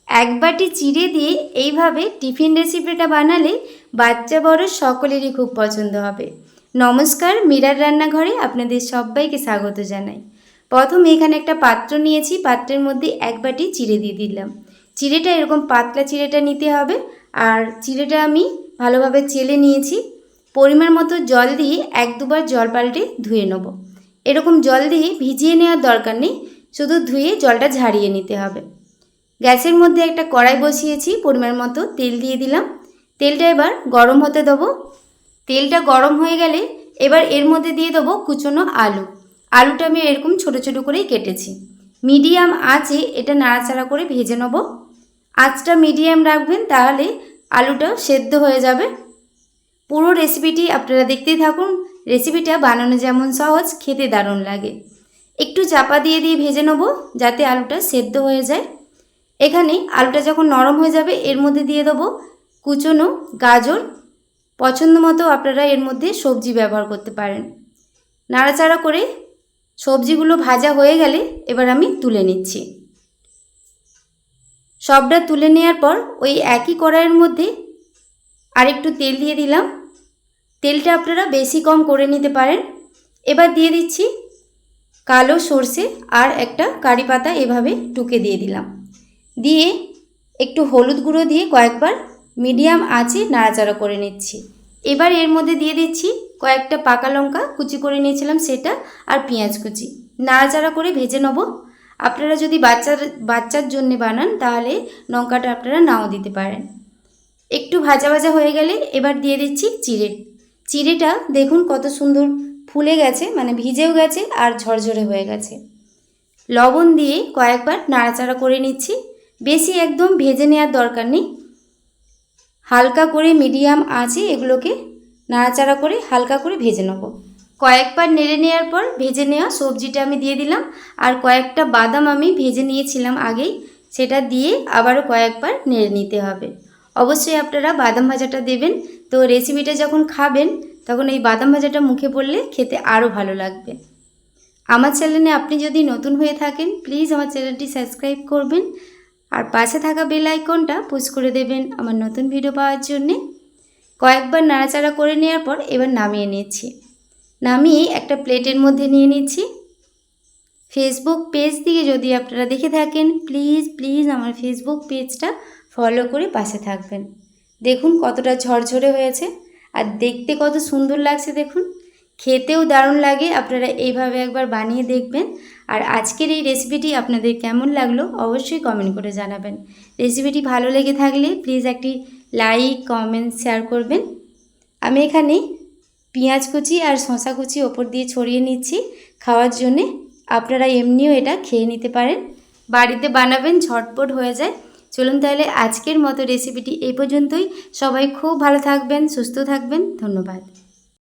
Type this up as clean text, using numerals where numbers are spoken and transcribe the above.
এক বাটি চিড়ে দিয়ে এইভাবে টিফিন রেসিপিটা বানালে বাচ্চা বড় সকলেরই খুব পছন্দ হবে। নমস্কার, মীরার রান্নাঘরে আপনাদের সবাইকে স্বাগত জানাই। প্রথমে এখানে একটা পাত্র নিয়েছি, পাত্রের মধ্যে এক বাটি চিড়ে দিয়ে দিলাম। চিড়েটা এরকম পাতলা চিড়েটা নিতে হবে। আর চিড়েটা আমি ভালোভাবে চেলে নিয়েছি। পরিমাণ মতো জল দিয়ে এক দুবার জল পাল্টে ধুয়ে নেব। এরকম জল দিয়ে ভিজিয়ে নেওয়ার দরকার নেই, শুধু ধুয়ে জলটা ঝারিয়ে নিতে হবে। গ্যাসের মধ্যে একটা কড়াই বসিয়েছি, পরিমাণ মতো তেল দিয়ে দিলাম। তেলটা এবার গরম হতে দেবো। তেলটা গরম হয়ে গেলে এবার এর মধ্যে দিয়ে দেবো কুচনো আলু। আলুটা আমি এরকম ছোট ছোট করেই কেটেছি। মিডিয়াম আঁচে এটা নাড়াচাড়া করে ভেজে নেব। আঁচটা মিডিয়াম রাখবেন, তাহলে আলুটা সেদ্ধ হয়ে যাবে। পুরো রেসিপিটি আপনারা দেখতেই থাকুন। রেসিপিটা বানানো যেমন সহজ, খেতে দারুণ লাগে। একটু চাপা দিয়ে ভেজে নেব যাতে আলুটা সেদ্ধ হয়ে যায়। এখানে আলুটা যখন নরম হয়ে যাবে এর মধ্যে দিয়ে দেবো কুচনো গাজর। পছন্দ মতো আপনারা এর মধ্যে সবজি ব্যবহার করতে পারেন। নাড়াচাড়া করে সবজিগুলো ভাজা হয়ে গেলে এবার আমি তুলে নিচ্ছি। সবটা তুলে নেওয়ার পর ওই একই কড়াইয়ের মধ্যে আরেকটু তেল দিয়ে দিলাম। তেলটা আপনারা বেশি কম করে নিতে পারেন। এবার দিয়ে দিচ্ছি কালো সর্ষে আর একটা কারি পাতা, এভাবে টুকে দিয়ে দিলাম। দিয়ে একটু হলুদ গুঁড়ো দিয়ে কয়েকবার মিডিয়াম আঁচে নাড়াচাড়া করে নিচ্ছি। এবার এর মধ্যে দিয়ে দিচ্ছি কয়েকটা পাকা লঙ্কা কুচি করে নিয়েছিলাম সেটা, আর পেঁয়াজ কুচি। নাড়াচাড়া করে ভেজে নেব। আপনারা যদি বাচ্চার জন্য বানান তাহলে লঙ্কাটা আপনারা নাও দিতে পারেন। একটু ভাজা ভাজা হয়ে গেলে এবার দিয়ে দিচ্ছি চিড়েটা দেখুন কত সুন্দর ফুলে গেছে, মানে ভিজেও গেছে আর ঝরঝরে হয়ে গেছে। লবণ দিয়ে কয়েকবার নাড়াচাড়া করে নিচ্ছি। বেশি একদম ভেজে নেওয়ার দরকার নেই, হালকা করে মিডিয়াম আঁচে এগুলোকে নাড়াচাড়া করে হালকা করে ভেজে নেব। কয়েকবার নেড়ে নেওয়ার পর ভেজে নেওয়া সবজিটা আমি দিয়ে দিলাম। আর কয়েকটা বাদাম আমি ভেজে নিয়েছিলাম আগেই, সেটা দিয়ে আবারও কয়েকবার নেড়ে নিতে হবে। অবশ্যই আপনারা বাদাম ভাজাটা দেবেন, তো রেসিপিটা যখন খাবেন তখন এই বাদাম ভাজাটা মুখে পড়লে খেতে আরও ভালো লাগবে। আমার চ্যানেলে আপনি যদি নতুন হয়ে থাকেন প্লিজ আমার চ্যানেলটি সাবস্ক্রাইব করবেন, আর পাশে থাকা বেল আইকনটা পুশ করে দেবেন আমার নতুন ভিডিও পাওয়ার জন্যে। কয়েকবার নাড়াচাড়া করে নেওয়ার পর এবার নামিয়ে নিচ্ছি। নামিয়ে একটা প্লেটের মধ্যে নিয়ে নিচ্ছি। ফেসবুক পেজ থেকে যদি আপনারা দেখে থাকেন প্লিজ আমার ফেসবুক পেজটা ফলো করে পাশে থাকবেন। দেখুন কতটা ঝরঝরে হয়েছে আর দেখতে কত সুন্দর লাগছে, দেখুন খেতেও দারুণ লাগে। আপনারা এইভাবে একবার বানিয়ে দেখবেন। আর আজকের এই রেসিপিটি আপনাদের কেমন লাগলো অবশ্যই কমেন্ট করে জানাবেন। রেসিপিটি ভালো লেগে থাকলে প্লিজ একটি লাইক কমেন্ট শেয়ার করবেন। আমি এখানে পেঁয়াজ কুচি আর শসা কুচি ওপর দিয়ে ছড়িয়ে নিচ্ছি খাওয়ার জন্যে। আপনারা এমনিও এটা খেয়ে নিতে পারেন, বাড়িতে বানাবেন ঝটপট হয়ে যায়। চলুন তাহলে আজকের মতো রেসিপিটি এই পর্যন্তই। সবাই খুব ভালো থাকবেন, সুস্থ থাকবেন। ধন্যবাদ।